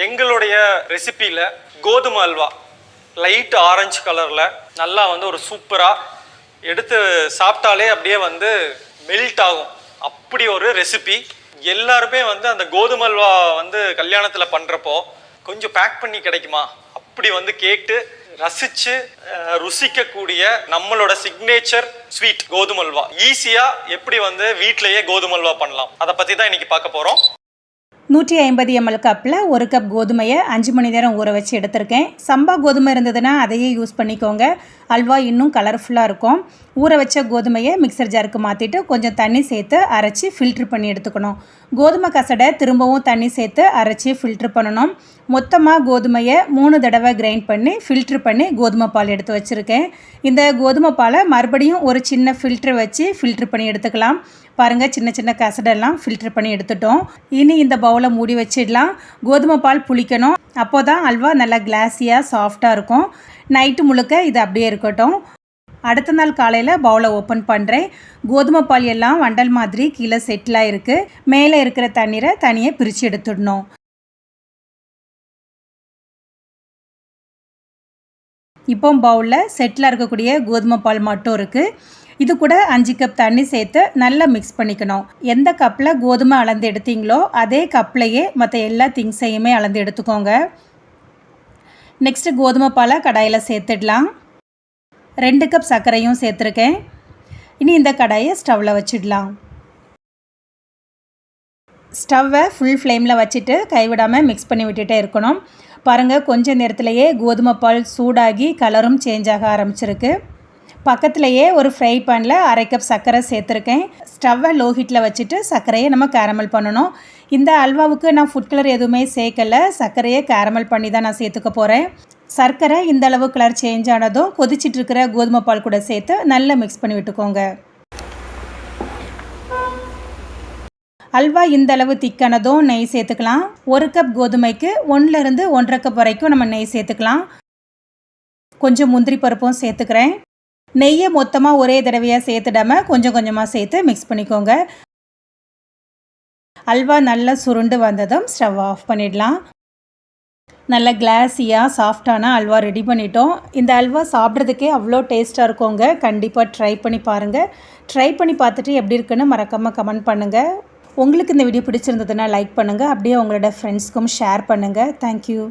எங்களுடைய ரெசிபியில் கோதுமை halwa light orange கலரில் நல்லா வந்து ஒரு சூப்பராக எடுத்து சாப்பிட்டாலே அப்படியே வந்து மெல்ட் ஆகும். அப்படி ஒரு ரெசிபி. எல்லாருமே வந்து அந்த கோதுமை அல்வா வந்து கல்யாணத்தில் பண்ணுறப்போ கொஞ்சம் பேக் பண்ணி கிடைக்குமா அப்படி வந்து கேட்டு ரசித்து ருசிக்கக்கூடிய நம்மளோட சிக்னேச்சர் ஸ்வீட் கோதுமை அல்வா. ஈஸியாக எப்படி வந்து வீட்டிலையே கோதுமை அல்வா பண்ணலாம் அதை பற்றி தான் இன்றைக்கி பார்க்க போகிறோம். 150 ml கப்பில் 1 கப் கோதுமையை 5 மணி நேரம் ஊற வச்சு எடுத்திருக்கேன். சம்பா கோதுமை இருந்ததுன்னா அதையே யூஸ் பண்ணிக்கோங்க. அல்வா இன்னும் கலர்ஃபுல்லாக இருக்கும். ஊற வச்ச கோதுமையை மிக்சர் ஜாருக்கு மாற்றிட்டு கொஞ்சம் தண்ணி சேர்த்து அரைச்சி ஃபில்ட்ரு பண்ணி எடுத்துக்கணும். கோதுமை கசடை திரும்பவும் தண்ணி சேர்த்து அரைச்சி ஃபில்ட்ரு பண்ணணும். மொத்தமாக கோதுமையை 3 தடவை கிரைண்ட் பண்ணி ஃபில்ட்ரு பண்ணி கோதுமை பால் எடுத்து வச்சுருக்கேன். இந்த கோதுமை பாலை மறுபடியும் ஒரு சின்ன ஃபில்ட்ரு வச்சு ஃபில்ட்ரு பண்ணி எடுத்துக்கலாம். பாருங்கள், சின்ன சின்ன கசடெல்லாம் ஃபில்ட்ரு பண்ணி எடுத்துட்டோம். இனி இந்த பவுலை மூடி வச்சிடலாம். கோதுமை பால் புளிக்கணும். அப்போ தான் அல்வா நல்லா கிளாஸியாக சாஃப்டாக இருக்கும். நைட்டு முழுக்க இது அப்படியே இருக்கட்டும். அடுத்த நாள் காலையில் பவுலை ஓப்பன் பண்ணுறேன். கோதுமை பால் எல்லாம் வண்டல் மாதிரி கீழே செட்டிலாக இருக்குது. மேலே இருக்கிற தண்ணீரை தனியாக பிரித்து எடுத்துடணும். இப்போ பவுலில் செட்டிலாக இருக்கக்கூடிய கோதுமை பால் மட்டும் இருக்குது. இது கூட 5 கப் தண்ணி சேர்த்து நல்லா மிக்ஸ் பண்ணிக்கணும். எந்த கப்பில் கோதுமை அளந்து எடுத்தீங்களோ அதே கப்லையே மற்ற எல்லா திங்ஸையுமே அளந்து எடுத்துக்கோங்க. நெக்ஸ்ட்டு கோதுமை பாலை கடாயில் சேர்த்துடலாம். 2 கப் சர்க்கரையும் சேர்த்துருக்கேன். இனி இந்த கடாயை ஸ்டவ்வில் வச்சிடலாம். ஸ்டவ்வை ஃபுல் ஃப்ளேமில் வச்சுட்டு கைவிடாமல் மிக்ஸ் பண்ணி விட்டுட்டே இருக்கணும். பாருங்கள், கொஞ்சம் நேரத்திலேயே கோதுமை பால் சூடாகி கலரும் சேஞ்ச் ஆக ஆரம்பிச்சிருக்கு. பக்கத்துலேயே ஒரு ஃப்ரை பேனில் 1/2 கப் சர்க்கரை சேர்த்துருக்கேன். ஸ்டவ்வை லோ ஹீட்டில் வச்சுட்டு சர்க்கரையை நம்ம கேரமல் பண்ணணும். இந்த அல்வாவுக்கு நான் ஃபுட் கலர் எதுவுமே சேர்க்கலை. சர்க்கரையை கேரமல் பண்ணி தான் நான் சேர்த்துக்க போகிறேன். சர்க்கரை இந்த அளவு கலர் சேஞ்ச் ஆனதும் கொதிச்சிட்டு இருக்கிற கோதுமை பால் கூட சேர்த்து நல்லா மிக்ஸ் பண்ணி விட்டுக்கோங்க. அல்வா இந்த அளவு திக்கானதும் நெய் சேர்த்துக்கலாம். 1 கப் கோதுமைக்கு 1லேருந்து 1.5 கப் வரைக்கும் நம்ம நெய் சேர்த்துக்கலாம். கொஞ்சம் முந்திரி பருப்பும் சேர்த்துக்கிறேன். நெய்யை மொத்தமாக ஒரே தடவையாக சேர்த்துடாமல் கொஞ்சம் கொஞ்சமாக சேர்த்து மிக்ஸ் பண்ணிக்கோங்க. அல்வா நல்லா சுருண்டு வந்ததும் ஸ்டவ் ஆஃப் பண்ணிடலாம். நல்ல கிளாஸியாக சாஃப்டான அல்வா ரெடி பண்ணிட்டோம். இந்த அல்வா சாப்பிட்றதுக்கே அவ்வளோ டேஸ்ட்டாக இருக்குங்க. கண்டிப்பாக ட்ரை பண்ணி பாருங்கள். ட்ரை பண்ணி பார்த்துட்டு எப்படி இருக்குன்னு மறக்காமல் கமெண்ட் பண்ணுங்கள். உங்களுக்கு இந்த வீடியோ பிடிச்சிருந்ததுன்னா லைக் பண்ணுங்கள். அப்படியே உங்களோட ஃப்ரெண்ட்ஸ்க்கும் ஷேர் பண்ணுங்கள். தேங்க்யூ.